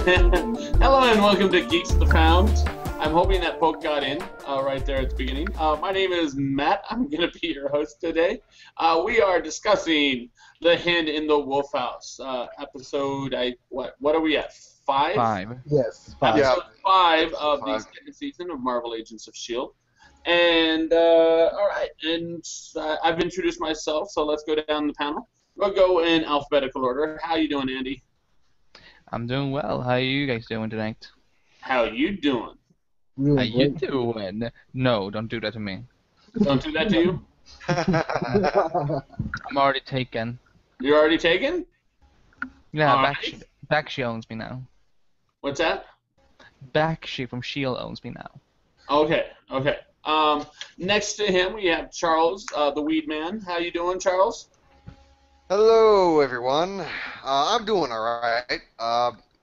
Hello and welcome to Geeks at the Pound. I'm hoping that poke got in right there at the beginning. My name is Matt. I'm going to be your host today. We are discussing The Hen in the Wolf House episode. What are we at? Five? Yes, 5. Episode 5 of the second season of Marvel Agents of S.H.I.E.L.D. And all right, and I've introduced myself, so let's go down the panel. We'll go in alphabetical order. How you doing, Andy? I'm doing well. How are you guys doing tonight? How you doing? How you doing? No, don't do that to me. Don't do that to you? I'm already taken. You're already taken? Yeah, Bakshi owns me now. What's that? Bakshi from S.H.I.E.L.D. owns me now. Okay. Next to him, we have Charles, the Weed Man. How you doing, Charles? Hello, everyone. I'm doing all right.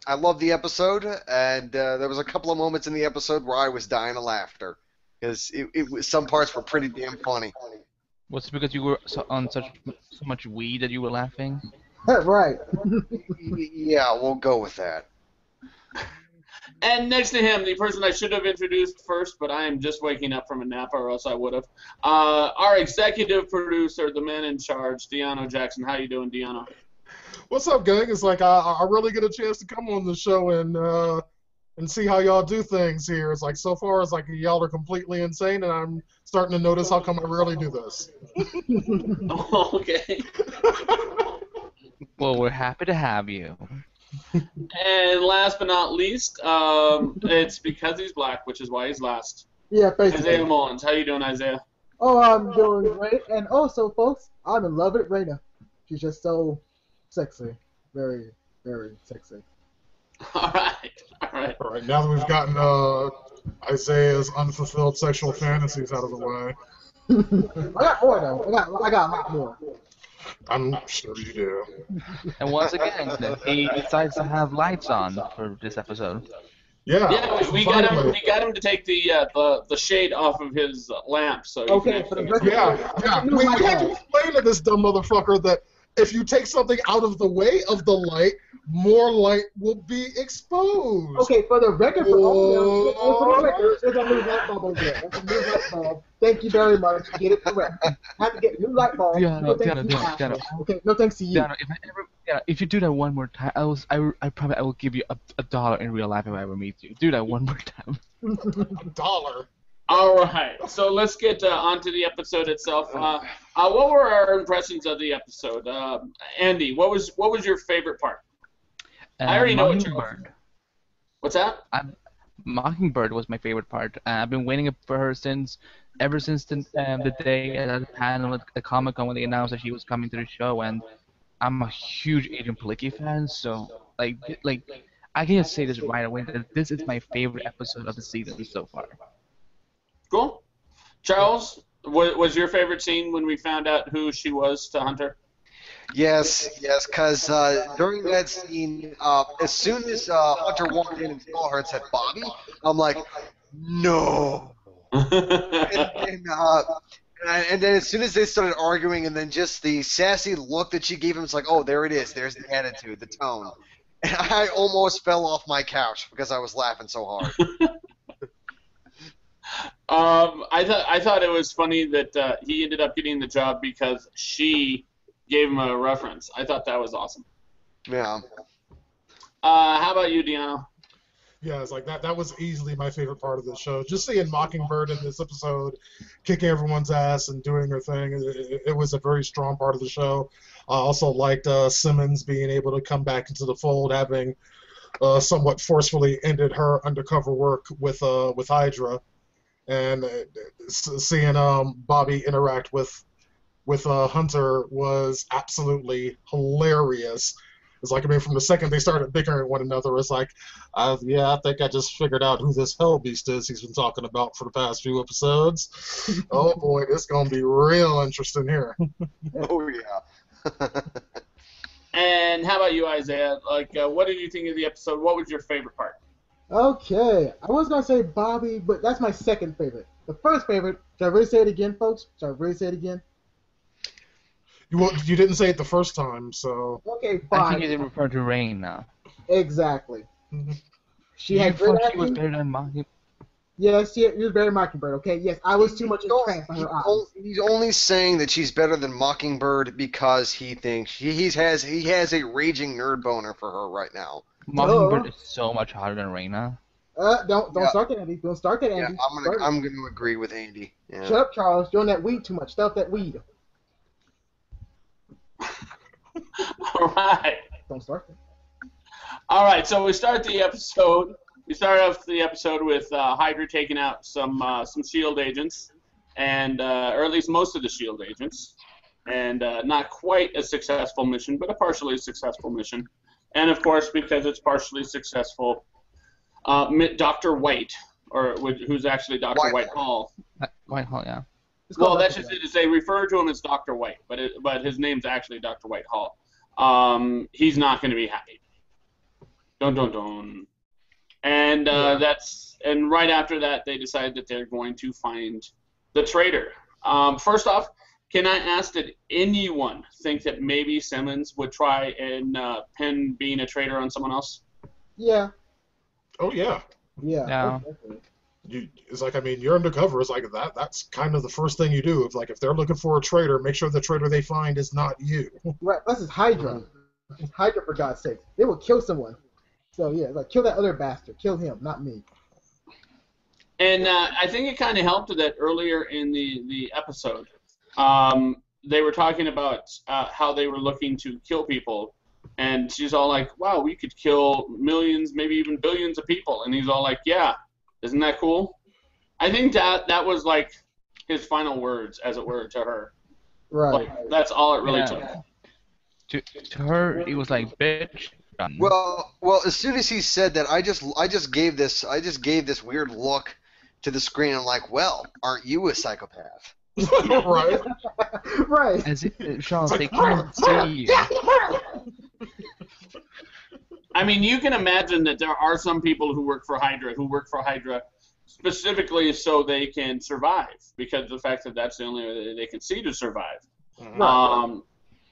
I love the episode, and there was a couple of moments in the episode where I was dying of laughter because some parts were pretty damn funny. Was it because you were on so much weed that you were laughing? Right. Yeah, we'll go with that. And next to him, the person I should have introduced first, but I am just waking up from a nap, or else I would have. Our executive producer, the man in charge, Deano Jackson. How you doing, Deano? What's up, gang? It's like I really get a chance to come on the show and see how y'all do things here. It's like so far it's like y'all are completely insane, and I'm starting to notice how come I rarely do this. Okay. Well, we're happy to have you. And last but not least, it's because he's black, which is why he's last. Yeah, basically. Isaiah Mullins. How you doing, Isaiah? Oh, I'm doing great. And also, folks, I'm in love with Raina. She's just so sexy. Very, very sexy. All right. All right, now that we've gotten Isaiah's unfulfilled sexual fantasies out of the way. I got more, though. I got a lot more. I'm sure you do. And once again, he decides to have lights on for this episode. Yeah, we got him to take the shade off of his lamp. So Okay, for the record, yeah. We had to explain to this dumb motherfucker that if you take something out of the way of the light, more light will be exposed. Okay, for the record, there's a new light bulb over there. That's a new light bulb. Thank you very much. Get it correct. Have to get a new light bulb. Diana. Okay, no thanks to you. Diana, if you do that one more time, I will give you $1 in real life if I ever meet you. Do that one more time. $1. All right, so let's get onto the episode itself. What were our impressions of the episode? Andy, what was your favorite part? I already know what Mockingbird. What's that? Mockingbird was my favorite part. I've been waiting for her ever since the day at the panel at the Comic-Con when they announced that she was coming to the show, and I'm a huge Agent Palicki fan, so like I can just say this right away that this is my favorite episode of the season so far. Cool. Charles, was your favorite scene when we found out who she was to Hunter? Yes, because during that scene, as soon as Hunter walked in and saw her and said, "Bobby," I'm like, no. and then as soon as they started arguing, and then just the sassy look that she gave him, it's like, oh, there it is. There's the attitude, the tone. And I almost fell off my couch because I was laughing so hard. I thought it was funny that he ended up getting the job because she gave him a reference. I thought that was awesome. Yeah. How about you, Deanna? Yeah, it's like that was easily my favorite part of the show. Just seeing Mockingbird in this episode, kicking everyone's ass and doing her thing, it was a very strong part of the show. I also liked Simmons being able to come back into the fold, having somewhat forcefully ended her undercover work with Hydra, and seeing Bobby interact with Hunter was absolutely hilarious. It's like, I mean, from the second they started bickering at one another, it's like, yeah, I think I just figured out who this hell beast is he's been talking about for the past few episodes. Oh boy, this is gonna be real interesting here. Oh yeah. And how about you, Isaiah? Like, what did you think of the episode? What was your favorite part? Okay, I was gonna say Bobby, but that's my second favorite. The first favorite, should I really say it again, folks? Should I really say it again? You didn't say it the first time, so... Okay, fine. I think you didn't refer to Rain now. Exactly. She You had great thought she was acting. better than Mocking. Yes, she was very Mockingbird. Okay, yes, I was too much entranced by her eyes. He's only saying that she's better than Mockingbird because he thinks he has a raging nerd boner for her right now. Mockingbird is so much hotter than Reina. Don't Yeah. start that, Andy. Don't start that, Yeah, Andy. I'm gonna agree with Andy. Yeah. Shut up, Charles. You're on that weed too much. Stop that weed. All right. Don't start that. All right, so we start the episode. We start off the episode with Hydra taking out some Shield agents, and or at least most of the Shield agents, and not quite a successful mission, but a partially successful mission. And of course, because it's partially successful, Dr. White, or who's actually Dr. Whitehall. Whitehall, yeah. Well, that's just it. Is they refer to him as Dr. White, but his name's actually Dr. Whitehall. He's not going to be happy. Dun dun dun. And and right after that, they decide that they're going to find the traitor. First off, can I ask, did anyone think that maybe Simmons would try and pin being a traitor on someone else? Yeah. Oh yeah. Yeah. Yeah. It's like, I mean, you're undercover. It's like that's kind of the first thing you do. It's like if they're looking for a traitor, make sure the traitor they find is not you. Right. Plus, it's Hydra. It's Hydra, for God's sake. They will kill someone. So yeah, like kill that other bastard. Kill him, not me. And I think it kind of helped that earlier in the episode, they were talking about how they were looking to kill people, and she's all like, "Wow, we could kill millions, maybe even billions of people," and he's all like, "Yeah, isn't that cool?" I think that was like his final words, as it were, to her. Right. Like, that's all it really took. To her, it was like, bitch. Done. Well, as soon as he said that, I just gave this weird look to the screen. I'm like, well, aren't you a psychopath? Right. Right. As if, Sean, they can't see you. I mean, you can imagine that there are some people who work for Hydra specifically so they can survive, because of the fact that that's the only way they can see to survive. Right.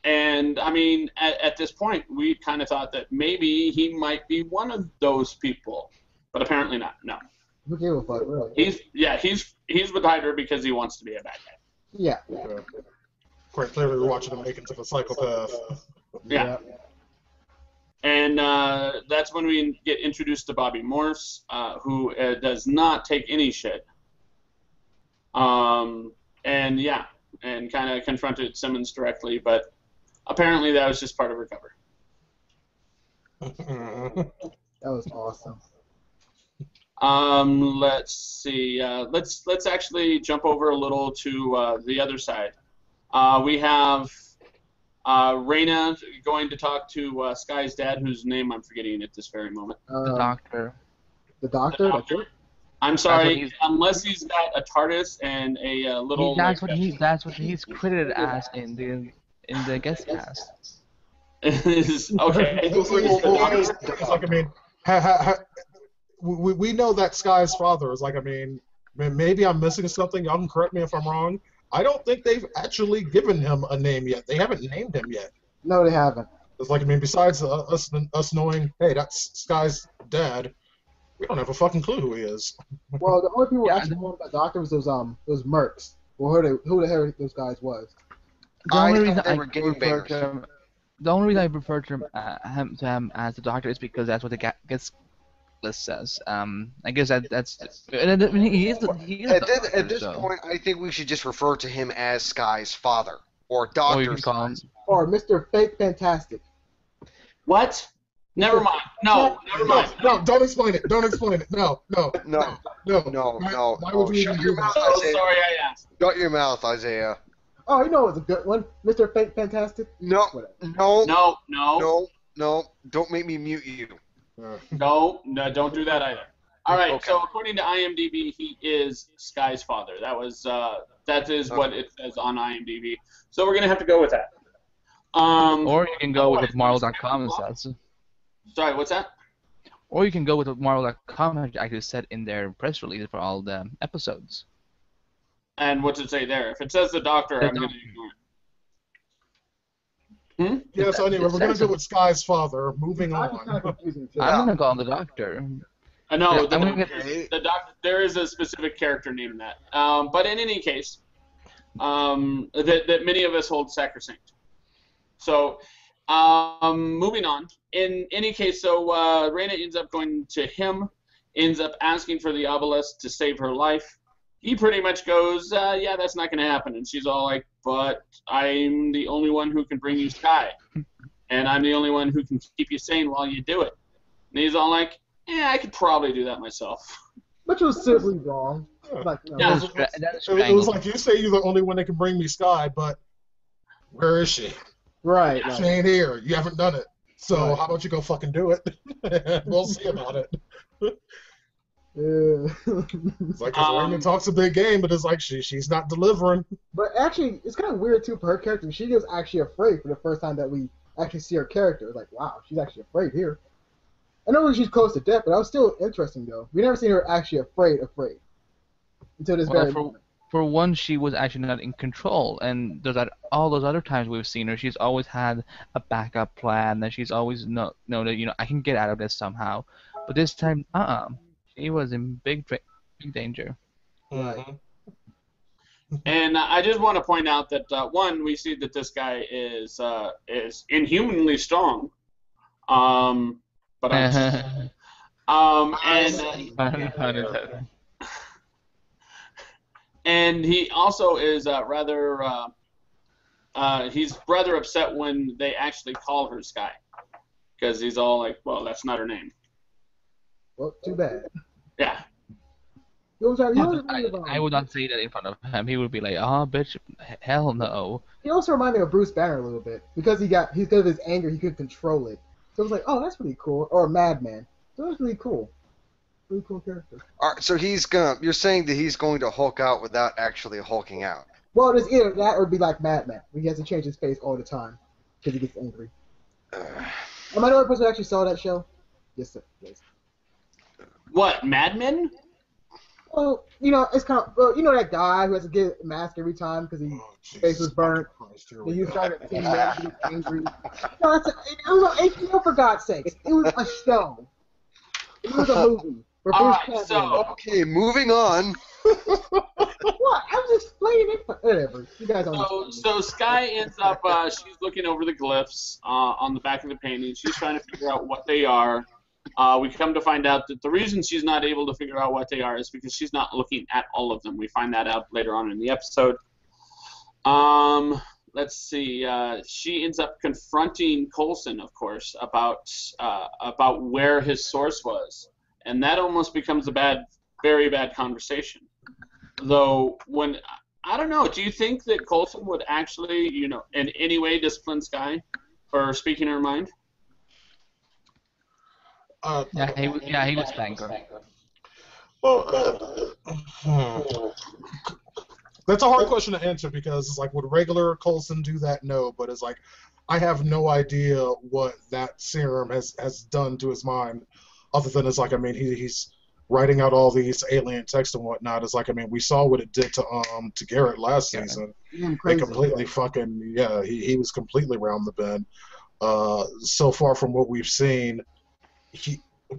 And, I mean, at this point, we kind of thought that maybe he might be one of those people, but apparently not. No. Who gave a fuck, really? He's with Hydra because he wants to be a bad guy. Yeah. Quite clearly, we're watching him make into a psychopath. Yeah. And that's when we get introduced to Bobby Morse, who does not take any shit. And kind of confronted Simmons directly, but apparently that was just part of her cover. That was awesome. Let's see. Let's actually jump over a little to the other side. We have Reina going to talk to Sky's dad, whose name I'm forgetting at this very moment. The doctor. The doctor? That's it? I'm sorry, unless he's got a TARDIS and a little. That's what he's credited as in the guest cast. Okay. It's like, I mean, we know that Sky's father is like, I mean, maybe I'm missing something. Y'all can correct me if I'm wrong. I don't think they've actually given him a name yet. They haven't named him yet. No, they haven't. It's like, I mean, besides us knowing, hey, that's Sky's dad, we don't have a fucking clue who he is. Well, the only people who actually know about Doctor was those Mercs. Well, who the hell those guys was? The only reason they were gangbangers. The only reason I refer to him as the doctor is because that's what the guest list says. I guess that's. I mean, he is At this point, I think we should just refer to him as Sky's father or Doctor Sky. Or Mr. Fake Fantastic. What? Never mind. No, never mind. No, don't explain it. Don't explain it. No. No. Why would you even do that? Oh, sorry, I asked. Shut your mouth, Isaiah. Oh, you know it was a good one. Mr. Fake Fantastic? No. No. Don't make me mute you. No, don't do that either. All right, Okay. so according to IMDb, he is Sky's father. That is what it says on IMDb. So we're gonna have to go with that. Or you can go with what Marvel.com says. Sorry, what's that? Or you can go with what Marvel.com actually said in their press release for all the episodes. And what's it say there? If it says the doctor, I'm gonna ignore Yeah, so anyway, we're going to go with Sky's father. Moving I just kind of on. confusing too. I'm gonna call him the doctor. No, I'm gonna get. the doctor. There is a specific character named that. But in any case, that many of us hold sacrosanct. So, moving on. In any case, so Reyna ends up going to him, ends up asking for the obelisk to save her life. He pretty much goes, yeah, that's not going to happen. And she's all like, but I'm the only one who can bring you Sky. And I'm the only one who can keep you sane while you do it. And he's all like, yeah, I could probably do that myself. Which was simply wrong. Like, Yeah. It was like, you say you're the only one that can bring me Sky, but where is she? Right. She Like, ain't here. You haven't done it. So Right. how about you go fucking do it? We'll see about it. It's like, because Raymond talks a big game, but it's like she's not delivering. But actually, it's kind of weird too for her character. She was actually afraid for the first time that we actually see her character. Like, wow, she's actually afraid here. I know she's close to death, but that was still interesting though. We never seen her actually afraid until this very moment. For one, she was actually not in control, and all those other times we've seen her, she's always had a backup plan, and she's always known that I can get out of this somehow. But this time, she was in big danger. Mm-hmm. And I just want to point out that one, we see that this guy is inhumanly strong. But and he also is he's rather upset when they actually call her Sky, because he's all like, well, that's not her name. Well, too bad. Yeah. I would not say that in front of him. He would be like, "Oh, bitch, hell no." He also reminded me of Bruce Banner a little bit because because of his anger, he could control it. So it was like, oh, that's pretty cool. Or Madman. So that's really cool. Really cool character. All right, so you're saying that he's going to Hulk out without actually hulking out. Well, it's either that or it'd be like Madman. He has to change his face all the time because he gets angry. Am I the only person who actually saw that show? Yes, sir. Yes. What, Mad Men? Well, it's kind of that guy who has to get a mask every time because his face was burnt. Then you started seeing man get angry. No, it was on HBO for God's sakes. It was a show. It was a movie. Okay, moving on. What? I was explaining it. Whatever. You guys don't. So Sky ends up. She's looking over the glyphs on the back of the painting. She's trying to figure out what they are. We come to find out that the reason she's not able to figure out what they are is because she's not looking at all of them. We find that out later on in the episode. Let's see. She ends up confronting Coulson, of course, about where his source was, and that almost becomes a very bad conversation. Though, I don't know, do you think that Coulson would actually, in any way discipline Sky for speaking her mind? He was spank her. Well, that's a hard question to answer because it's like, would regular Coulson do that? No, but it's like, I have no idea what that serum has done to his mind, other than it's like, I mean, he's writing out all these alien texts and whatnot. It's like, I mean, we saw what it did to Garrett last season. They completely he was completely around the bend. So far from what we've seen,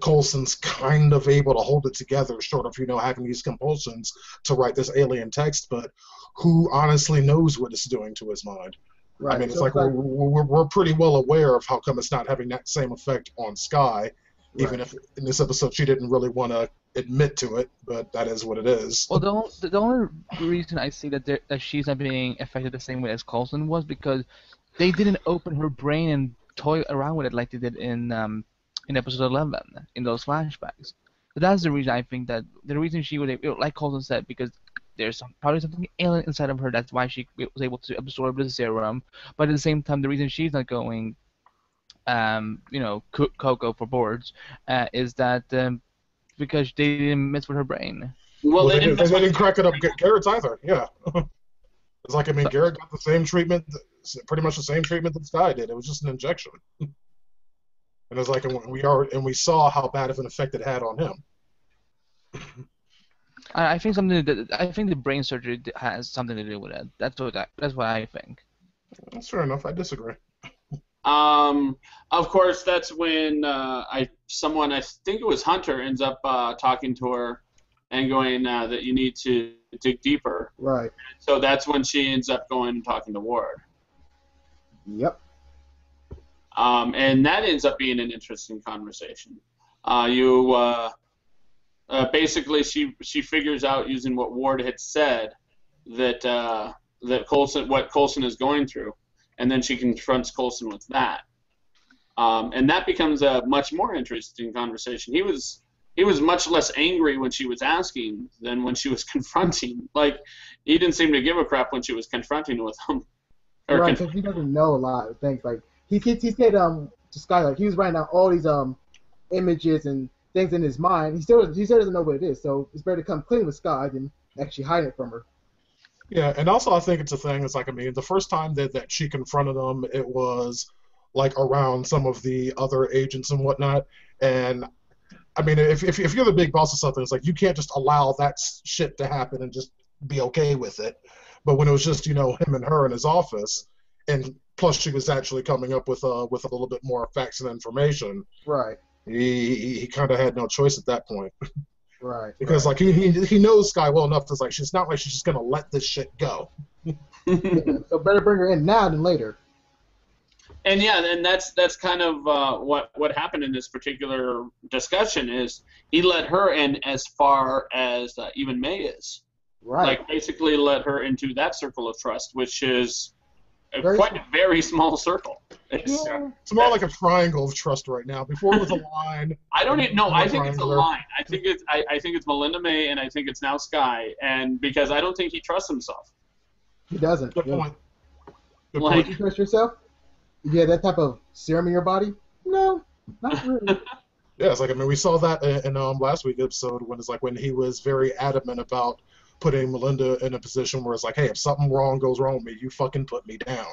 Coulson's kind of able to hold it together, short of having these compulsions to write this alien text. But who honestly knows what it's doing to his mind? Right. I mean, it's like we're pretty well aware of how come it's not having that same effect on Sky, even if in this episode she didn't really want to admit to it. But that is what it is. Well, the only reason I see that she's not being affected the same way as Coulson was because they didn't open her brain and toy around with it like they did in episode 11, in those flashbacks. So that's the reason I think that the reason she would, like Coulson said, because there's probably something alien inside of her. That's why she was able to absorb the serum. But at the same time, the reason she's not going, Coco for boards, is that because they didn't mess with her brain. Well, they didn't crack it up Garrett's either. Yeah. It's like, I mean, Garrett got the same treatment, pretty much the same treatment that Sky did. It was just an injection. And it's like, and we saw how bad of an effect it had on him. I think the brain surgery has something to do with it. That's what I think. That's fair enough. I disagree. Of course, that's when I think it was Hunter, ends up talking to her and going that you need to dig deeper. Right. So that's when she ends up going and talking to Ward. Yep. And that ends up being an interesting conversation. Basically, she figures out, using what Ward had said, that what Coulson is going through, and then she confronts Coulson with that. And that becomes a much more interesting conversation. He was much less angry when she was asking than when she was confronting. Like, he didn't seem to give a crap when she was confronting with him. Right, because he doesn't know a lot of things. Like he said to Sky, like he was writing out all these images and things in his mind. He still doesn't know what it is. So it's better to come clean with Sky than actually hide it from her. Yeah, and also I think it's a thing. It's like, I mean, the first time that she confronted him, it was like around some of the other agents and whatnot. And I mean, if you're the big boss of something, it's like you can't just allow that shit to happen and just be okay with it. But when it was just, him and her in his office, and plus she was actually coming up with a little bit more facts and information. Right. He kind of had no choice at that point. Right. Because like he knows Sky well enough. It's like she's not like she's just gonna let this shit go. Yeah, so better bring her in now than later. And yeah, and that's kind of what happened in this particular discussion is he let her in as far as even May is. Right. Like, basically let her into that circle of trust, which is Very quite small. a very small circle. It's more like a triangle of trust right now. Before it was a line. I don't even know. More I think it's a triangular. line. I think it's Melinda May, and I think it's now Sky, and because I don't think he trusts himself. He doesn't. Good point. Good Like- point. You trust yourself? You have that type of serum in your body? No, not really. Yeah, it's like, I mean, we saw that in last week's episode when he was very adamant about putting Melinda in a position where it's like, hey, if something wrong goes wrong with me, you fucking put me down.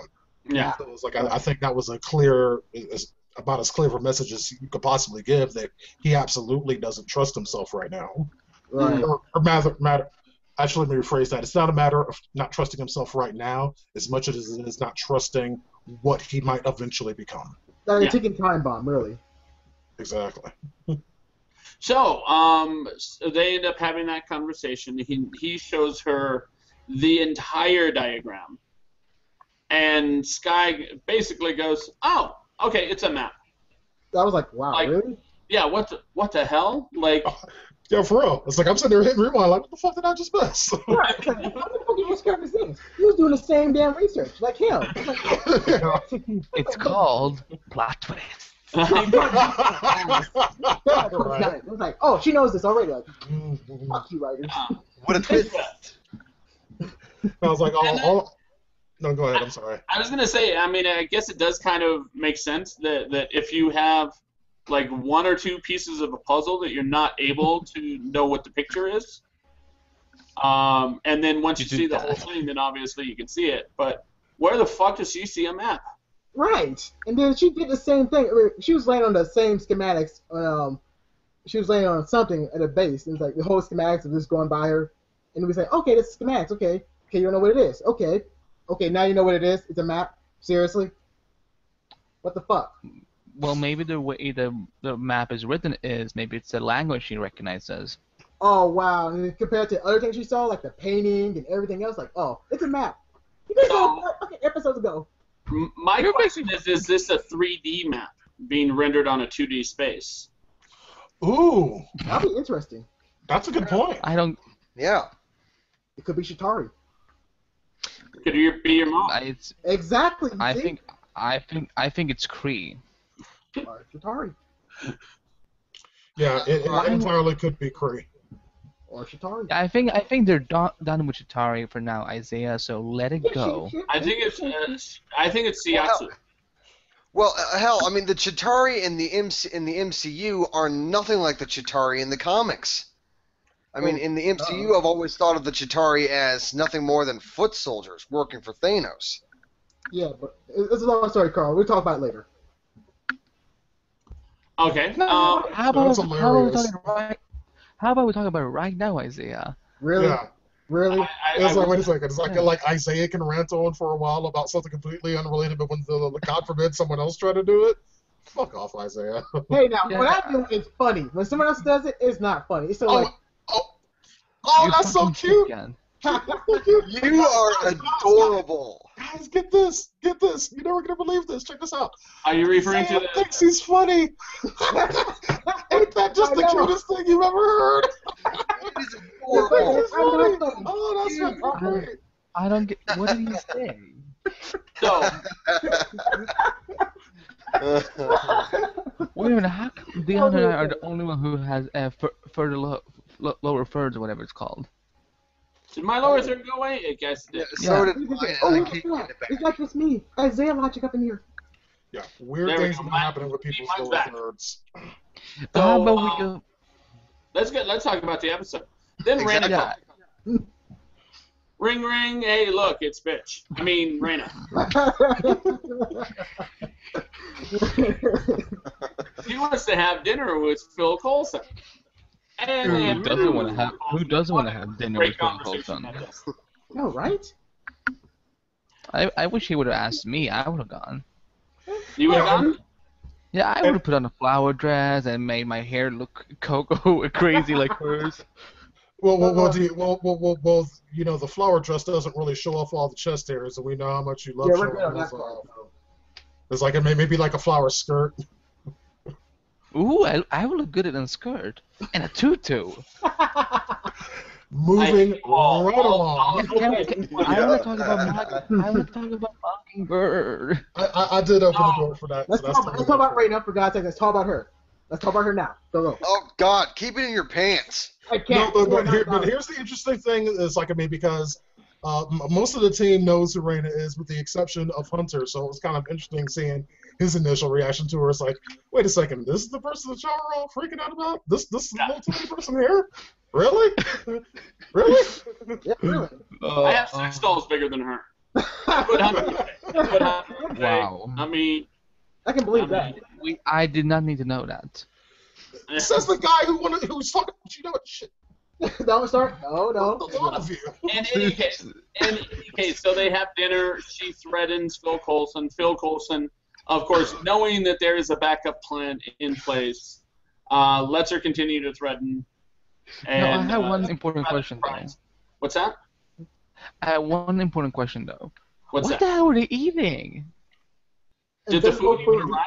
Yeah. So it's like, I think that was about as clear of a message as you could possibly give, that he absolutely doesn't trust himself right now. Right. Or actually, let me rephrase that. It's not a matter of not trusting himself right now as much as it is not trusting what he might eventually become. Like Yeah. a ticking time bomb, really. Exactly. So, so they end up having that conversation. He shows her the entire diagram, and Sky basically goes, "Oh, okay, it's a map." I was like, wow, Like- really? Yeah, what the hell? Like, Yeah, for real. It's like I'm sitting there hitting rewind, like, what the fuck did I just miss? Right. It's like, how the fuck did you discover these things? He was doing the same damn research, like him. It's like, Yeah. It's called plot twist. it was like, oh, she knows this already. Like, Mhm. fuck you, writers. What a twist. I was like, no, go ahead. I'm sorry. I was gonna say, I mean, I guess it does kind of make sense that if you have like one or two pieces of a puzzle that you're not able to know what the picture is, and then once you You do see the that. whole thing, then obviously you can see it. But where the fuck does she see a map? Right. And then she did the same thing. I mean, she was laying on the same schematics. She was laying on something at a base. And it's like the whole schematics of just going by her. And we say, okay, this is schematics. Okay, you don't know what it is. Okay, now you know what it is. It's a map. Seriously? What the fuck? Well, maybe the way the map is written is maybe it's the language she recognizes. Oh, wow. And compared to other things she saw, like the painting and everything else, like, oh, it's a map. You guys saw okay, episodes ago. My question is this a 3D map being rendered on a 2D space? Ooh, That'll be interesting. that's a good point. I don't. Yeah. It could be Shatari. Could you be your mom? It's. Exactly. I see? think it's Kree. Or Shatari. Yeah, it entirely could be Kree. Or Shatari. I think they're done with Chitari for now, Isaiah. So let it go. I think it's Siatsu. Well, hell, I mean, the Chitauri in the MCU are nothing like the Chitauri in the comics. I mean, in the MCU, I've always thought of the Chitauri as nothing more than foot soldiers working for Thanos. Yeah, but it's a long story, Carl. We'll talk about it later. Okay. How about That's hilarious. we talk about it right now, Isaiah? Really? Yeah. Really? It's like, wait a second. It's like Isaiah can rant on for a while about something completely unrelated, but when God forbid someone else try to do it, fuck off, Isaiah. Hey, now what I do is funny. When someone else does it, it's not funny. So like, oh, that's so cute. You are adorable. Guys, get this. You're never gonna believe this. Check this out. Are you referring Sam to thinks he's funny. Ain't that just the cutest thing you've ever heard? It is adorable. Oh, that's fucking great. I don't get. What did he say? So, Wait a minute. How come Dion and I are the only one who has lower thirds or whatever it's called? did my lower third go away? I guess it did. So did I can't get it back. It's like it's me, Isaiah logic up in here. Yeah, weird There we things go. have been happening with people's Mine's lower back. thirds. So, How about we go? let's talk about the episode. Then Exactly. Raina called. Ring ring, hey look, it's bitch. I mean Raina. She wants to have dinner with Phil Coulson. And they Who have doesn't want to have? Who doesn't want to have dinner with great Phil conversation. Coulson? No, right? I wish he would have asked me. I would have gone. You would have gone? Yeah, I would have put on a flower dress and made my hair look cocoa crazy like hers. Well, you know, the flower dress doesn't really show off all the chest hairs, and we know how much you love Yeah, we're showing good on those that part. off. It's like maybe like a flower skirt. Ooh, I would look good in a skirt and a tutu. Moving right all along. I want to talk about Mockingbird. I did open the door for that. Let's so that's talk about Raina, for God's sake. Let's talk about her. Let's talk about her now. Go. Oh God, keep it in your pants. I No, can't. but here's the interesting thing is like, I mean, because most of the team knows who Raina is, with the exception of Hunter. So it was kind of interesting seeing his initial reaction to her. It's like, wait a second, this is the person that y'all are all freaking out about? This is the little tiny person here? Really? Really? Yeah, really. I have 6 dolls bigger than her. Put Hunter away. Wow. I mean, I can believe that. I did not need to know that. Says the guy who's talking, you know what, shit. Don't start. No. A lot of you. in any case, so they have dinner. She threatens Phil Coulson. Phil Coulson, of course, knowing that there is a backup plan in place, lets her continue to threaten. And, I have one important question, though. What's that? I have one important question, though. What's What that? the hell were they eating? Did the food even arrive?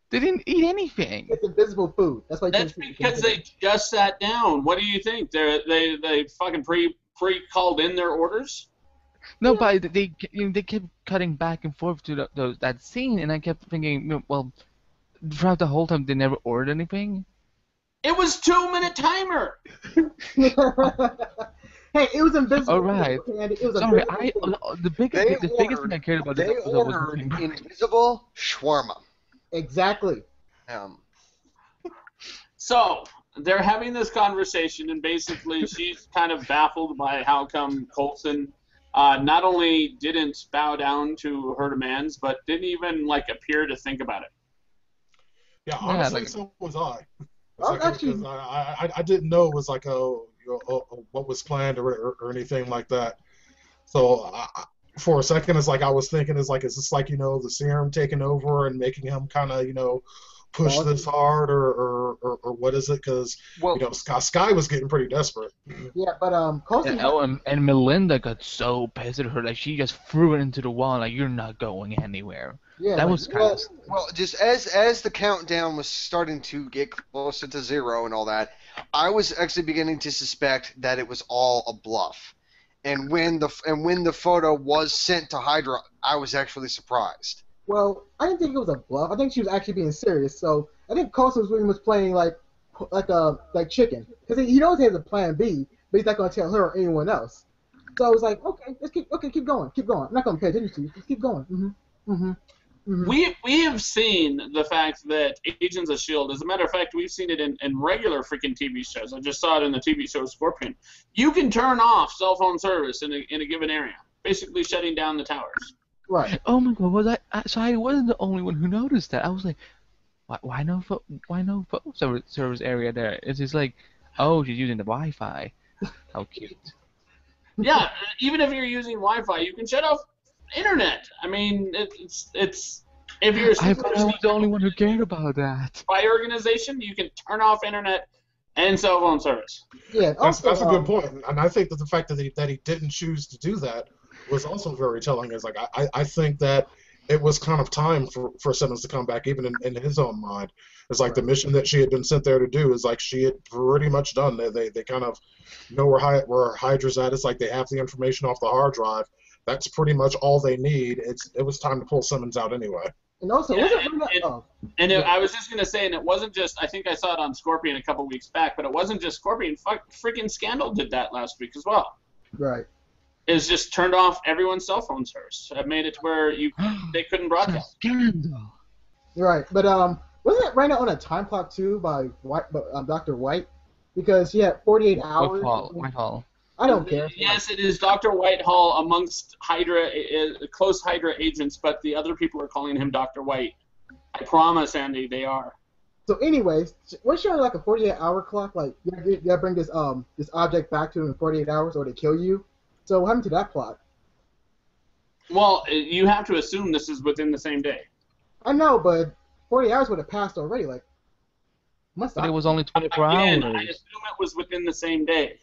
They didn't eat anything. It's invisible food. That's why. That's because they just sat down. What do you think? They fucking pre-called in their orders? No, but they kept cutting back and forth to that scene, and I kept thinking, well, throughout the whole time they never ordered anything. It was 2-minute timer. Hey, it was invisible. All right. Food, it was Sorry, invisible food. the biggest thing I cared about this They episode was ordered Mockingbird. invisible shawarma. Exactly. So they're having this conversation, and basically she's kind of baffled by how come Coulson not only didn't bow down to her demands, but didn't even appear to think about it. Yeah, honestly, like- so was I. Oh, It's actually- because I didn't know it was like what was planned or anything like that. So for a second, it's like I was thinking, is this like the serum taking over and making him kind of push this hard or what is it? Because Sky was getting pretty desperate. Yeah, but Coulson. And Melinda got so pissed at her that she just threw it into the wall like you're not going anywhere. Yeah, That was kind of. Well, just as the countdown was starting to get closer to 0 and all that, I was actually beginning to suspect that it was all a bluff. And when the photo was sent to Hydra, I was actually surprised. Well, I didn't think it was a bluff. I think she was actually being serious. So I think Coulson was really much playing like chicken, because he knows he has a plan B, but he's not going to tell her or anyone else. So I was like, okay, keep going. I'm not going to pay attention to you. Just keep going. We have seen the fact that Agents of S.H.I.E.L.D., as a matter of fact, we've seen it in regular freaking TV shows. I just saw it in the TV show Scorpion. You can turn off cell phone service in a given area, basically shutting down the towers. Right. Oh my God! So I wasn't the only one who noticed that. I was like, why no phone service area there? It's just like, oh, she's using the Wi-Fi. How cute. Yeah, even if you're using Wi-Fi, you can shut off internet. I mean, it's if you're a I thought I was the only one who cared secret about that. spy organization, you can turn off internet and cell phone service. Yeah. That's Also, a good point, and I think that the fact that he didn't choose to do that was also very telling. Is like I think that it was kind of time for Simmons to come back, even in his own mind. It's like the mission that she had been sent there to do is like she had pretty much done. They kind of know where Hydra's at. It's like they have the information off the hard drive. That's pretty much all they need. It was time to pull Simmons out anyway. and also, I was just going to say, and it wasn't just, I think I saw it on Scorpion a couple weeks back, but it wasn't just Scorpion. Freaking Scandal did that last week as well. right. Is just turned off everyone's cell phone service. It made it to where they couldn't broadcast. Scandal. Right, but wasn't it right now on a time clock too by Dr. White? Because he had 48 hours. Whitehall. I don't care. Yes, it is Dr. Whitehall amongst Hydra, close Hydra agents, but the other people are calling him Dr. White. I promise, Andy, they are. So, anyways, we're showing like a 48-hour clock. Like, you gotta bring this object back to him in 48 hours, or they kill you. So, what happened to that clock? Well, you have to assume this is within the same day. I know, but 40 hours would have passed already. Like, But it was only 24 Again, hours. I assume it was within the same day.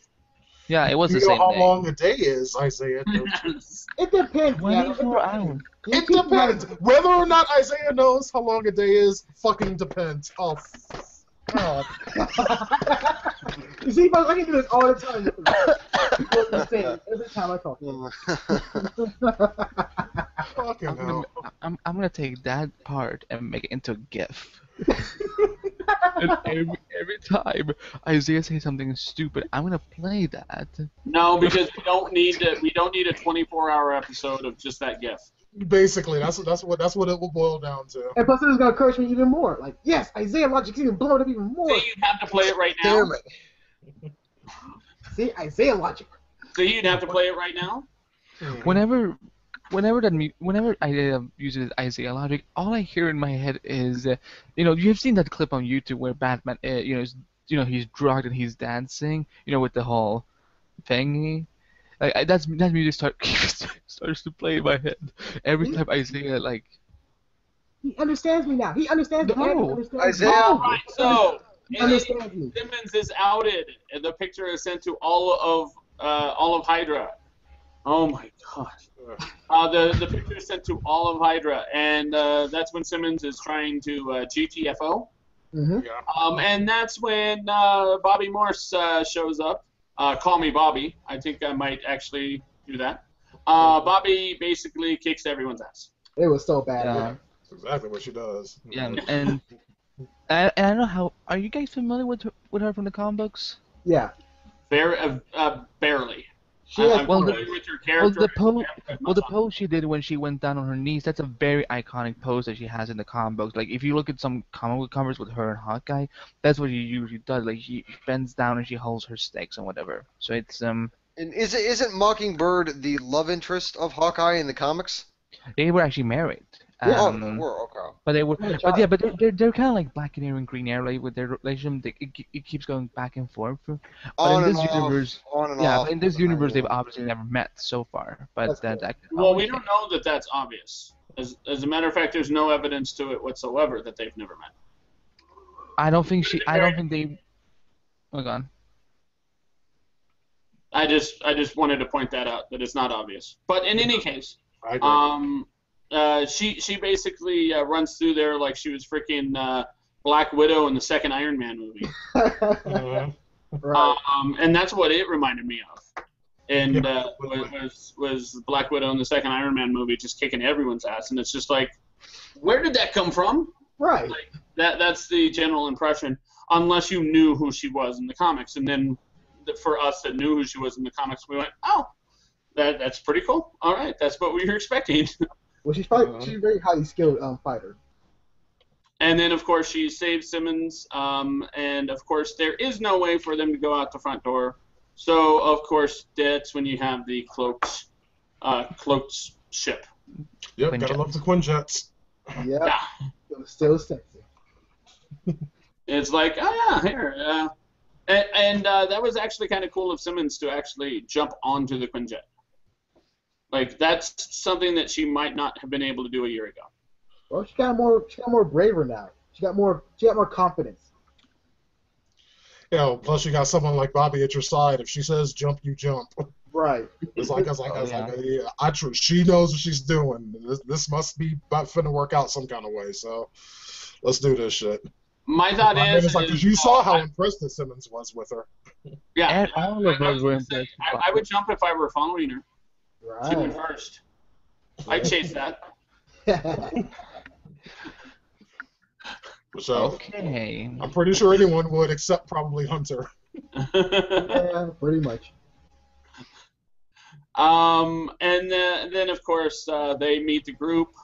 Yeah, it was You the know same how day. long a day is, Isaiah. It depends. 24 hours. It depends. Whether or not Isaiah knows how long a day is, fucking depends. Oh, God. You see, folks, I can do this all the time. Every time I talk. Fucking hell. I'm gonna take that part and make it into a GIF. And every time Isaiah says something stupid, I'm gonna play that. No, because we don't need a 24-hour episode of just that GIF. Basically, that's what it will boil down to. And plus, it's gonna encourage me even more. Like, yes, Isaiah Logic's even blown up even more. So you'd have to play it right now. Damn it. See, Isaiah Logic. So you'd have to play it right now. Whenever I use it as Isaiah Logic, all I hear in my head is, you've seen that clip on YouTube where Batman, he's drugged and he's dancing, with the whole thingy. Like that music starts to play in my head every time Isaiah He understands me now. He understands me. No. Andy understands Isaiah. me. All right, so He understands me. Simmons is outed, and the picture is sent to all of Hydra. Oh my God. The picture is sent to all of Hydra, and that's when Simmons is trying to GTFO. Mm-hmm. Yeah. And that's when Bobby Morse shows up. Call me Bobby. I think I might actually do that. Bobby basically kicks everyone's ass. It was so bad. Yeah. Yeah. That's exactly what she does. Yeah, and I don't know how. Are you guys familiar with her from the comic books? Yeah. Barely. She has, I'm well, familiar with her character. The pose she did when she went down on her knees, that's a very iconic pose that she has in the comic books. Like, if you look at some comic book covers with her and Hawkeye, that's what she usually does. Like, she bends down and she holds her stakes and whatever. So it's, And isn't Mockingbird the love interest of Hawkeye in the comics? they were actually married. Okay. But they were, but yeah, but they're kind of like Black Canary and Green Arrow, like, with their relationship. It keeps going back and forth. But On in and this off, universe, on and yeah, off. but in this universe, they've obviously never met so far. But That's that Well, we don't know that that's obvious. As a matter of fact, there's no evidence to it whatsoever that they've never met. I don't think they. Hold on. I just wanted to point that out, that it's not obvious. But in any case, I agree. she basically runs through there like she was freaking Black Widow in the second Iron Man movie. right. And that's what it reminded me of. And was Black Widow in the second Iron Man movie just kicking everyone's ass. And it's just like, where did that come from? Right. Like, that's the general impression, unless you knew who she was in the comics. And then for us that knew who she was in the comics, we went, oh, that's pretty cool. All right, that's what we were expecting. Well, she's a very highly skilled fighter. And then, of course, she saves Simmons. And, of course, there is no way for them to go out the front door. So, of course, that's when you have the cloaked ship. Yep, Quinjets. gotta love the Quinjets. Yep. Yeah. Still sexy. It's like, oh, yeah, here. And that was actually kind of cool of Simmons to actually jump onto the Quinjet. Like that's something that she might not have been able to do a year ago. Well, she got more braver now. She got more confidence. You know, plus you got someone like Bobby at your side. If she says jump, you jump. Right. She knows what she's doing. This must be finna work out some kind of way. So let's do this shit. My thought is, because you saw how impressed that Simmons was with her. Yeah, And all of us were impressed. I would jump if I were following her. She went Right. first. I'd chase that. So Okay. I'm pretty sure anyone would, except probably Hunter. Yeah, pretty much. And then of course they meet the group.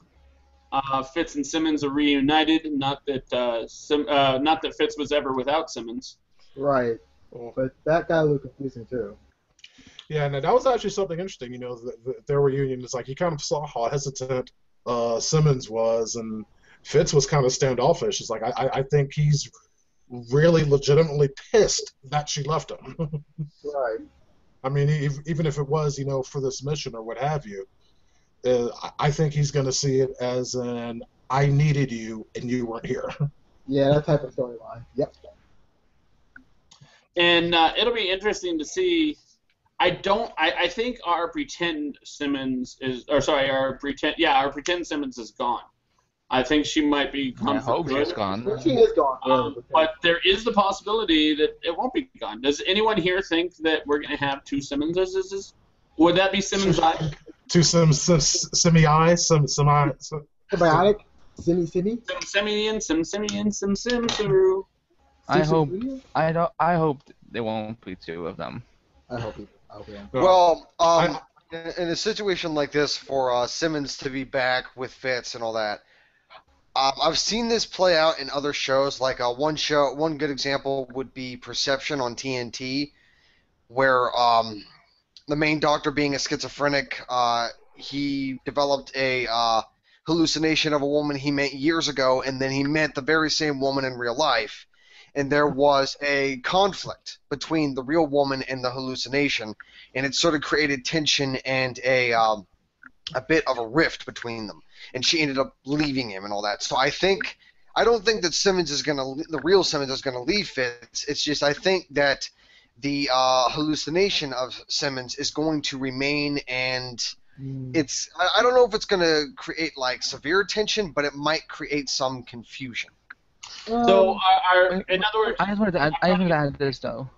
Fitz and Simmons are reunited. Not that Fitz was ever without Simmons. Right. But that guy looked confusing too. Yeah, and that was actually something interesting. You know, their reunion is like you kind of saw how hesitant Simmons was, and Fitz was kind of standoffish. It's like I think he's really legitimately pissed that she left him. Right. I mean, even if it was, you know, for this mission or what have you, I think he's going to see it as an I needed you and you weren't here. Yeah, that type of storyline. Yep. And it'll be interesting to see. I think our pretend Simmons our pretend Simmons is gone. I think she might be gone. I hope she's gone. She is gone. But there is the possibility that it won't be gone. Does anyone here think that we're going to have two Simmonses? Would that be Simmons' eye? Two semi-eye, Symbiotic? Sim through. I hope there won't be two of them. I hope he. Okay. Well, in a situation like this, for Simmons to be back with Fitz and all that, I've seen this play out in other shows. Like one good example would be Perception on TNT, where the main doctor, being a schizophrenic, he developed a hallucination of a woman he met years ago, and then he met the very same woman in real life. And there was a conflict between the real woman and the hallucination, and it sort of created tension and a bit of a rift between them. And she ended up leaving him and all that. So I don't think that the real Simmons is gonna leave Fitz. It's just I think that the hallucination of Simmons is going to remain, and I don't know if it's gonna create like severe tension, but it might create some confusion. So, in other words, I just wanted to add this though.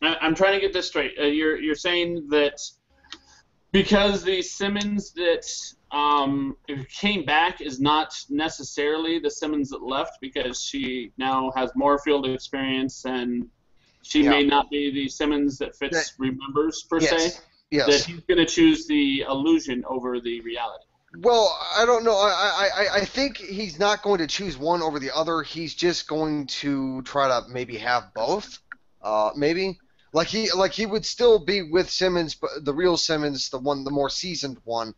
I'm trying to get this straight. You're saying that because the Simmons that came back is not necessarily the Simmons that left, because she now has more field experience and she may not be the Simmons that Fitz remembers per se. Yes. That he's going to choose the illusion over the reality. Well, I don't know. I think he's not going to choose one over the other. He's just going to try to maybe have both. Maybe like he would still be with Simmons, but the real Simmons, the more seasoned one,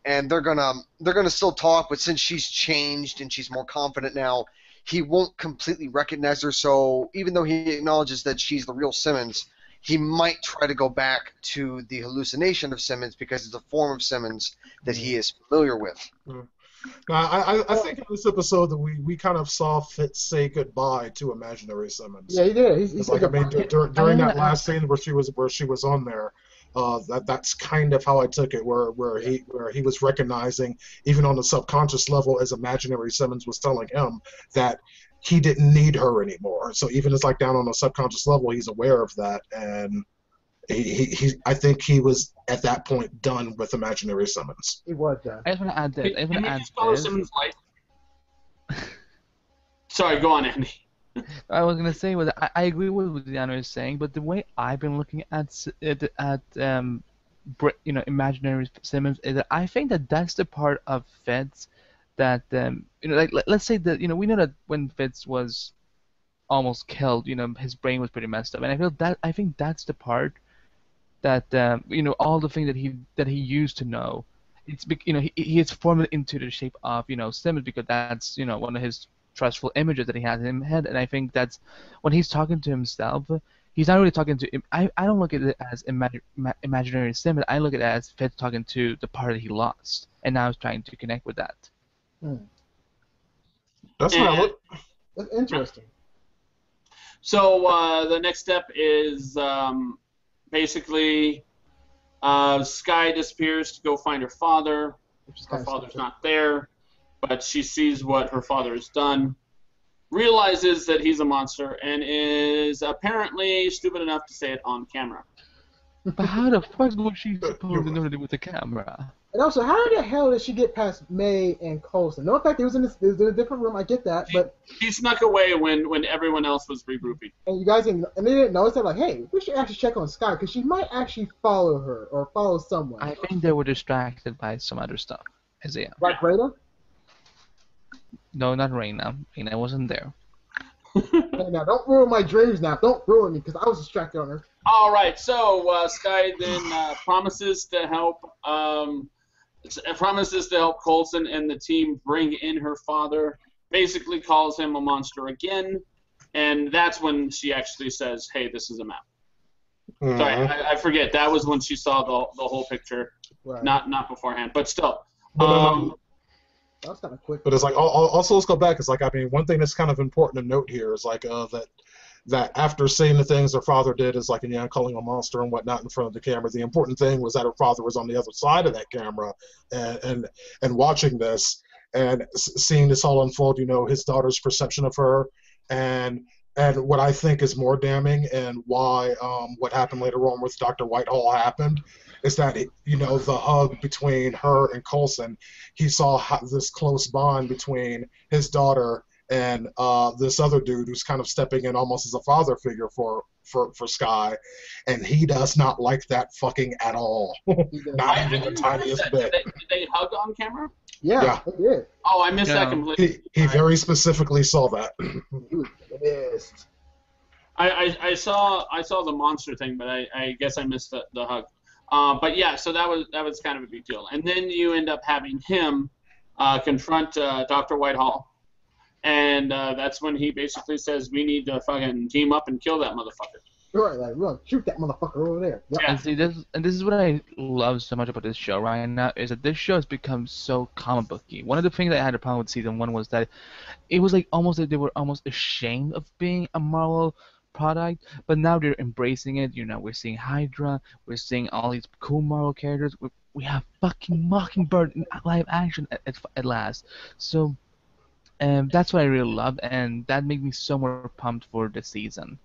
and they're gonna still talk. But since she's changed and she's more confident now, he won't completely recognize her. So even though he acknowledges that she's the real Simmons, he might try to go back to the hallucination of Simmons because it's a form of Simmons that he is familiar with. Now, I think in this episode that we kind of saw Fitz say goodbye to imaginary Simmons. Yeah, he did. He's like, I mean, during that last scene where she was on there, that's kind of how I took it, where he was recognizing, even on the subconscious level, as imaginary Simmons was telling him that he didn't need her anymore. So even as like down on the subconscious level, he's aware of that, and I think he was at that point done with imaginary Simmons. He was done. I just want to add this. Can we just call her Simmons Light? Sorry, go on, Andy. I was gonna say I agree with what Diana is saying, but the way I've been looking at imaginary Simmons is that I think that that's the part of Fitz that like let's say that we know that when Fitz was almost killed, his brain was pretty messed up, and I think that's the part that all the things that he used to know, it's he is formed into the shape of Simmons, because that's one of his trustful images that he has in his head. And I think that's when he's talking to himself, he's not really talking to. I don't look at it as imaginary sim. I look at it as Fed talking to the part that he lost, and now he's trying to connect with that. Hmm. That's And- valid. That's interesting. So the next step is basically Sky disappears to go find her father. Which is Her kind of father's not there, but she sees what her father has done, realizes that he's a monster, and is apparently stupid enough to say it on camera. But how the fuck was she supposed to know to do with the camera? And also, how the hell did she get past May and Coulson? No, in fact, it was in a different room. I get that, but He snuck away when everyone else was regrouping. and you guys didn't, and they didn't notice that. Like, hey, we should actually check on Sky because she might actually follow her or follow someone. I think they were distracted by some other stuff. Isaiah. Like Rada? No, not Reina. Reina wasn't there. Hey, now don't ruin my dreams. Now don't ruin me because I was distracted on her. All right, so Sky then promises to help Coulson and the team bring in her father. Basically, calls him a monster again, and that's when she actually says, "Hey, this is a map." Mhm. Sorry, I forget. That was when she saw the whole picture, Right. not beforehand. But still, But, That was kind of quick. But it's like also let's go back. It's like, I mean, one thing that's kind of important to note here is like that after seeing the things her father did is like, calling a monster and whatnot in front of the camera. The important thing was that her father was on the other side of that camera and watching this and seeing this all unfold. His daughter's perception of her and what I think is more damning and why what happened later on with Dr. Whitehall happened is that the hug between her and Coulson. He saw this close bond between his daughter and this other dude who's kind of stepping in almost as a father figure for Sky, and he does not like that fucking at all. Not I even the didn't tiniest notice that. bit. Did they hug on camera? Yeah, they did. Oh, I missed that Yeah. completely. He very specifically saw that. He was pissed. I saw the monster thing, but I guess I missed the hug. But yeah, so that was kind of a big deal. And then you end up having him confront Dr. Whitehall, and that's when he basically says, "We need to fucking team up and kill that motherfucker." Right, like, we're gonna shoot that motherfucker over there. Yep. Yeah. And see, this is what I love so much about this show right now is that this show has become so comic booky. One of the things that I had a problem with season 1 was that it was like almost like they were almost ashamed of being a Marvel product, but now they're embracing it. We're seeing Hydra, we're seeing all these cool Marvel characters. We have fucking Mockingbird in live action at last. So, that's what I really love, and that made me so more pumped for the season.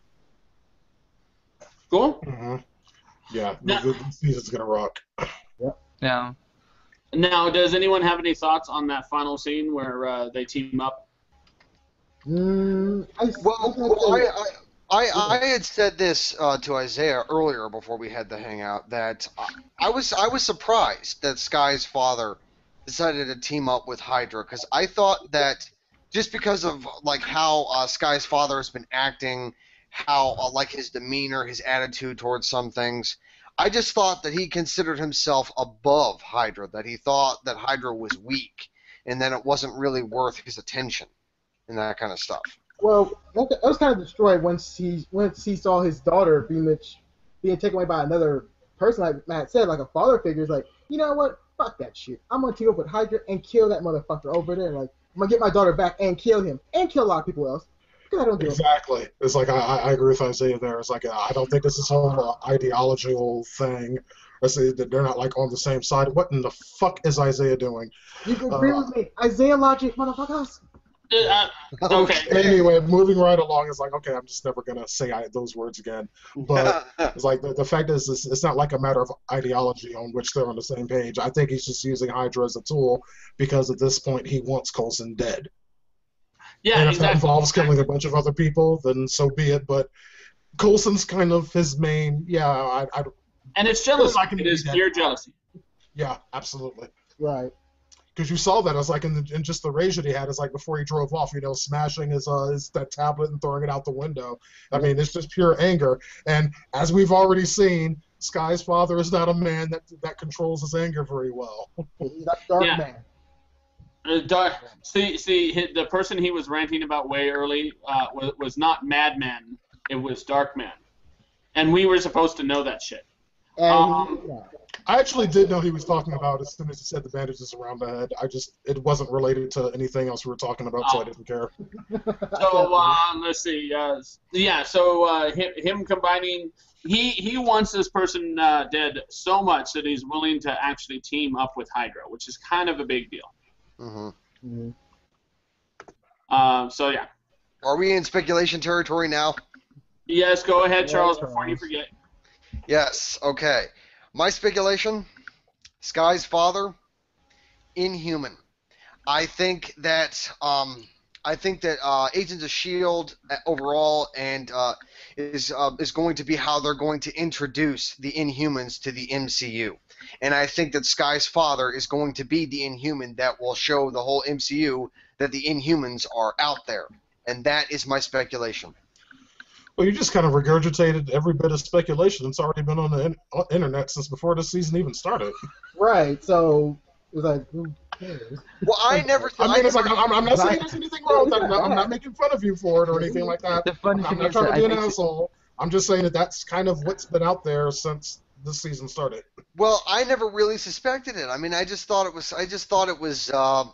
Cool. Mm-hmm. Yeah, Now- the season's gonna rock. Yeah. Now, does anyone have any thoughts on that final scene where they team up? I had said this to Isaiah earlier before we had the hangout that I was surprised that Sky's father decided to team up with Hydra because I thought that just because of like how Sky's father has been acting, how like his demeanor, his attitude towards some things, I just thought that he considered himself above Hydra, that he thought that Hydra was weak and that it wasn't really worth his attention and that kind of stuff. Well, that was kind of destroyed once he saw his daughter being taken away by another person, like Matt said, like a father figure. Is like, you know what? Fuck that shit. I'm gonna team up with Hydra and kill that motherfucker over there. Like, I'm gonna get my daughter back and kill him and kill a lot of people else. Because I don't give a Exactly. It's like I agree with Isaiah there. It's like I don't think this is a whole ideological thing. I say that they're not like on the same side. What in the fuck is Isaiah doing? You can agree with me. Isaiah logic, motherfuckers. Okay. Anyway, moving right along, it's like, okay, I'm just never going to say those words again. But it's like the fact is, it's not like a matter of ideology on which they're on the same page. I think he's just using Hydra as a tool because at this point he wants Coulson dead. Yeah, And if that exactly. involves killing a bunch of other people, then so be it. But Coulson's kind of his main, And it's jealousy. I can It is do that. pure jealousy. yeah, absolutely. Right. Because you saw that, it's like in just the rage that he had, it's like before he drove off, smashing his that tablet and throwing it out the window. I mean, it's just pure anger. And as we've already seen, Sky's father is not a man that controls his anger very well. He's that dark Yeah. man. The person he was ranting about way early was not Madman. It was Dark Man. and we were supposed to know that shit. And I actually did know he was talking about as soon as he said the bandages around the head. It wasn't related to anything else we were talking about, so I didn't care. So let's see. So him combining, he wants this person dead so much that he's willing to actually team up with Hydra, which is kind of a big deal. Mm-hmm. So yeah. Are we in speculation territory now? Yes, go ahead, Charles, before you forget. Yes. Okay. My speculation: Sky's father, Inhuman. I think that Agents of Shield overall and is going to be how they're going to introduce the Inhumans to the MCU, and I think that Sky's father is going to be the Inhuman that will show the whole MCU that the Inhumans are out there, and that is my speculation. Well, you just kind of regurgitated every bit of speculation that's already been on the internet since before this season even started. Right. So it was like, who cares? Well, I never. I mean, it's like I'm not saying there's anything wrong with that. I'm not making fun of you for it or anything like that. The funny I'm thing not is trying to that be I an think asshole. I'm just saying that that's kind of what's been out there since this season started. Well, I never really suspected it. I mean, I just thought it was.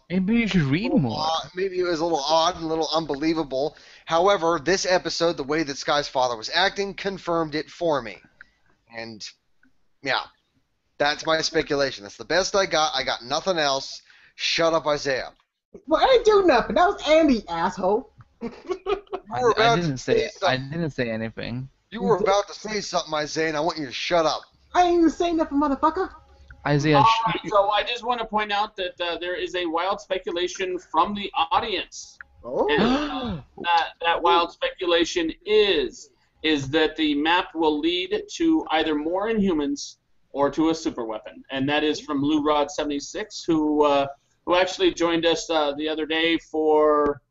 maybe you should read more. Maybe it was a little odd and a little unbelievable. However, this episode, the way that Sky's father was acting, confirmed it for me. And, yeah, that's my speculation. That's the best I got. I got nothing else. Shut up, Isaiah. Well, I didn't do nothing. That was Andy, asshole. I didn't say anything. You were about to say something, Isaiah, and I want you to shut up. I ain't even saying nothing, motherfucker. Isaiah. So I just want to point out that there is a wild speculation from the audience. Oh. And, that wild speculation is that the map will lead to either more Inhumans or to a super weapon, and that is from Lou Rod 76, who actually joined us the other day for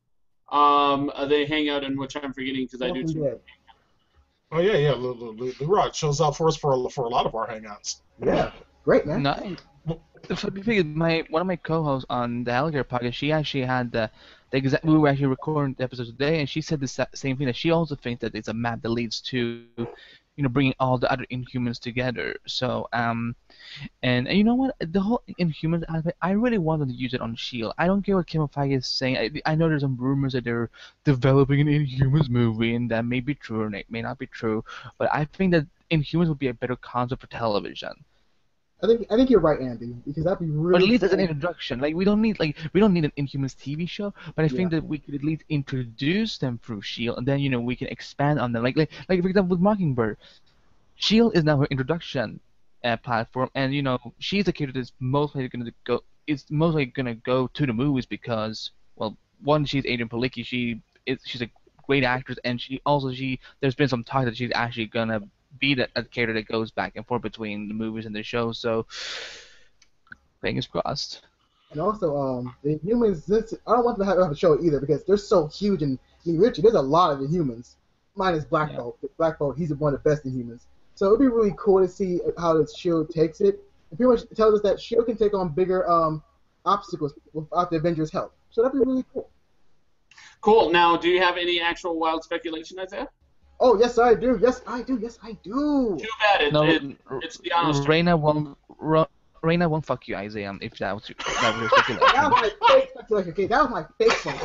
the hangout, in which I'm forgetting because I do too. Oh yeah. Lou Rod shows up for us for a lot of our hangouts. Yeah, great man. Nice. The funny thing is, one of my co-hosts on the Alligator podcast, she actually had the exact. We were actually recording the episode today, and she said the same thing, that she also thinks that it's a map that leads to, bringing all the other Inhumans together. So, and you know what? The whole Inhumans aspect, I really wanted to use it on Shield. I don't care what Kevin Feige is saying. I know there's some rumors that they're developing an Inhumans movie, and that may be true or it may not be true. But I think that Inhumans would be a better concept for television. I think you're right, Andy, because that'd be really. But at least as an introduction, we don't need an Inhumans TV show, but I think that we could at least introduce them through Shield, and then we can expand on them. Like for example with Mockingbird, Shield is now her introduction platform, and she's the character that's most likely gonna go to the movies because, well, one, she's Adrian Palicki, she's a great actress, and there's been some talk that she's actually gonna be a character that goes back and forth between the movies and the shows, so fingers crossed. And also, the humans, I don't want them to have a show either because they're so huge, and Richard, there's a lot of Inhumans. Minus Black Bolt. Black Bolt, he's one of the best Inhumans. So it'd be really cool to see how the Shield takes it. It pretty much tells us that Shield can take on bigger obstacles without the Avengers' help. So that'd be really cool. Cool. Now, do you have any actual wild speculation, Isaiah? Oh, yes, I do. Yes, I do. Yes, I do. Too bad. It's the honest. Reina won't fuck you, Isaiah, if that was your speculation. That was my fake speculation. Okay, that was my fake one.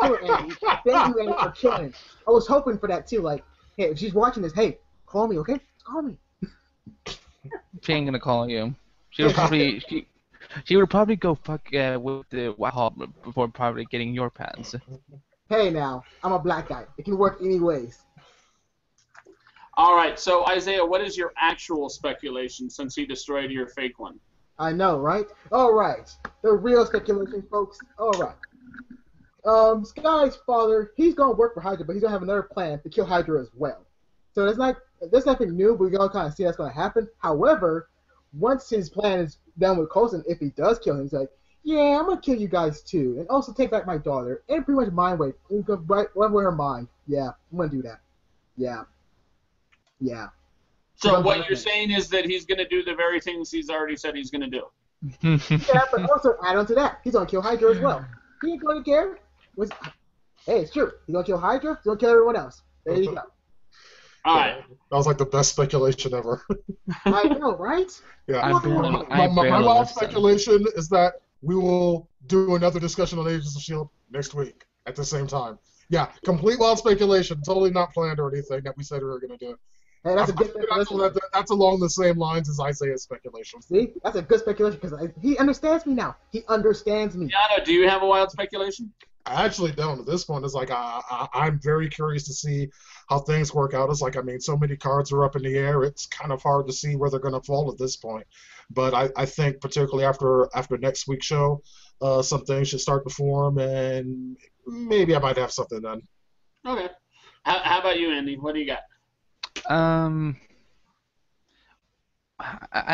Okay, Andy. Thank you, Andy, for killing. I was hoping for that too. Like, hey, if she's watching this, hey, call me, okay? Call me. She ain't gonna call you. She would probably go fuck with the White Hall before probably getting your pants. Hey, now, I'm a black guy. It can work anyways. All right, so Isaiah, what is your actual speculation since he destroyed your fake one? I know, right? All right, the real speculation, folks. All right. Sky's father, he's gonna work for Hydra, but he's gonna have another plan to kill Hydra as well. So that's nothing new, but we all kind of see that's gonna happen. However, once his plan is done with Coulson, if he does kill him, he's like, yeah, I'm gonna kill you guys too, and also take back my daughter, and pretty much mind rape, right with her mind. Yeah, I'm gonna do that. Yeah. So what you're saying is that he's going to do the very things he's already said he's going to do. Yeah, but also add on to that, he's going to kill Hydra as well. He ain't going to care. Hey, it's true. He's going to kill Hydra, he's going to kill everyone else. There you go. All right. That was like the best speculation ever. I know, right? Yeah. I My barely wild listen. speculation is that we will do another discussion on Agents of S.H.I.E.L.D. next week at the same time. Yeah, complete wild speculation, totally not planned or anything that we said we were going to do. Hey, that's a good speculation. That's along the same lines as Isaiah's speculation. See, that's a good speculation because he understands me now. He understands me. Yano, do you have a wild speculation? I actually don't at this point. It's like I'm very curious to see how things work out. It's like, I mean, so many cards are up in the air. It's kind of hard to see where they're going to fall at this point. But I think particularly after next week's show, some things should start to form, and maybe I might have something then. Okay. How about you, Andy? What do you got? I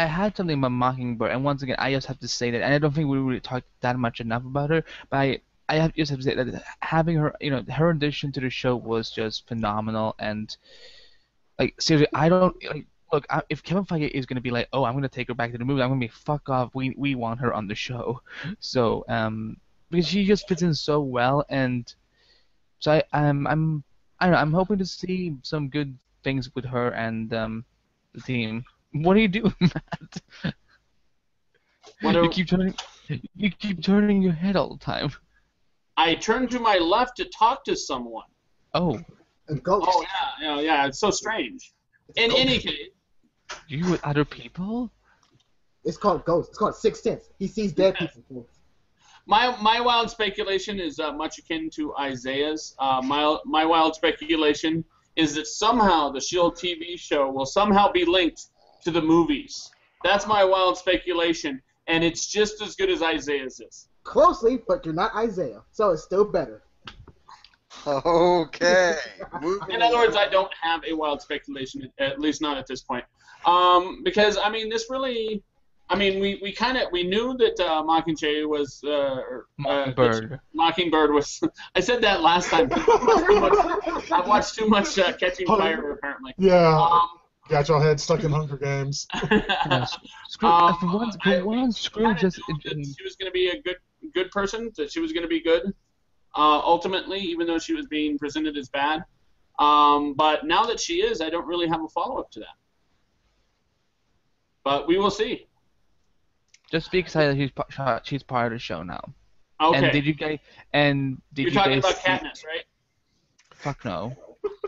had something about Mockingbird, and once again, I just have to say that, and I don't think we really talked that much enough about her, but I just have to say that having her, her addition to the show was just phenomenal, and like seriously, I don't like. Look, if Kevin Feige is gonna be like, oh, I'm gonna take her back to the movie, I'm gonna be fuck off. We want her on the show, so because she just fits in so well, and so I don't know, I'm hoping to see some good things with her and the team. What are you doing, Matt? You keep turning your head all the time. I turned to my left to talk to someone. Oh. A ghost. Oh yeah. It's so strange. In any case. You with other people? It's called ghost. It's called Sixth Sense. He sees dead people. My wild speculation is much akin to Isaiah's. My wild speculation is that somehow the S.H.I.E.L.D. TV show will somehow be linked to the movies. That's my wild speculation, and it's just as good as Isaiah's is. Closely, but you're not Isaiah, so it's still better. Okay. In other words, I don't have a wild speculation, at least not at this point. Because, I mean, this really... I mean, we knew that Mockingjay was... Mockingbird was... I said that last time. I've watched too much Catching Fire, apparently. Yeah. Got your head stuck in Hunger Games. Screw just... She was going to be a good person, that she was going to be good, ultimately, even though she was being presented as bad. But now that she is, I don't really have a follow-up to that. But we will see. Just be excited she's part of the show now. Okay. And did you guys... You're talking about Katniss, right? Fuck no.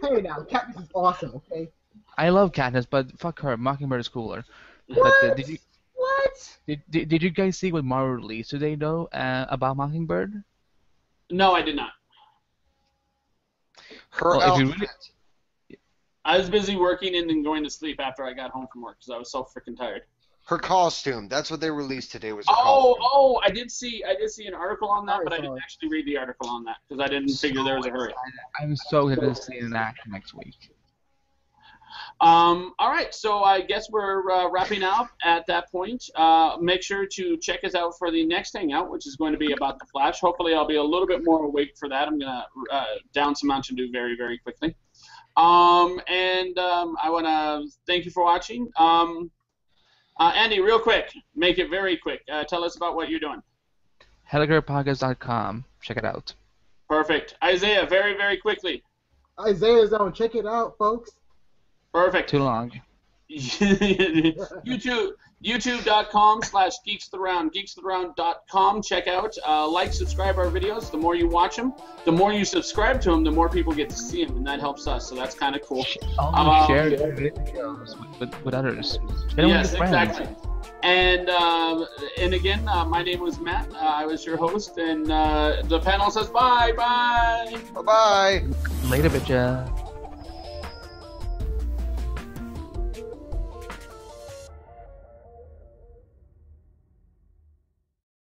Hey now, Katniss is awesome, okay? I love Katniss, but fuck her. Mockingbird is cooler. What? But, What? Did you guys see what Marvel released today, though, about Mockingbird? No, I did not. I was busy working and then going to sleep after I got home from work because I was so freaking tired. Her costume. That's what they released today. Was her costume. Oh! I did see an article on that, but I didn't actually read the article on that because I didn't figure there was a hurry. I'm so excited to see it in action next week. All right, so I guess we're wrapping up at that point. Make sure to check us out for the next hangout, which is going to be about the Flash. Hopefully, I'll be a little bit more awake for that. I'm gonna down some Mountain Dew very, very quickly. I want to thank you for watching. Andy, real quick, make it very quick. Tell us about what you're doing. HelicarPodcast.com. Check it out. Perfect. Isaiah, very, very quickly. Isaiah Zone. Check it out, folks. Perfect. Too long. YouTube.com/geekstheround, geekstheround.com. Check out, like, subscribe our videos. The more you watch them, the more you subscribe to them, the more people get to see them, and that helps us. So that's kind of cool. Share the videos with others. Yes, exactly. And again, my name was Matt. I was your host, and the panel says bye, bye. Bye-bye. Later, bitcha.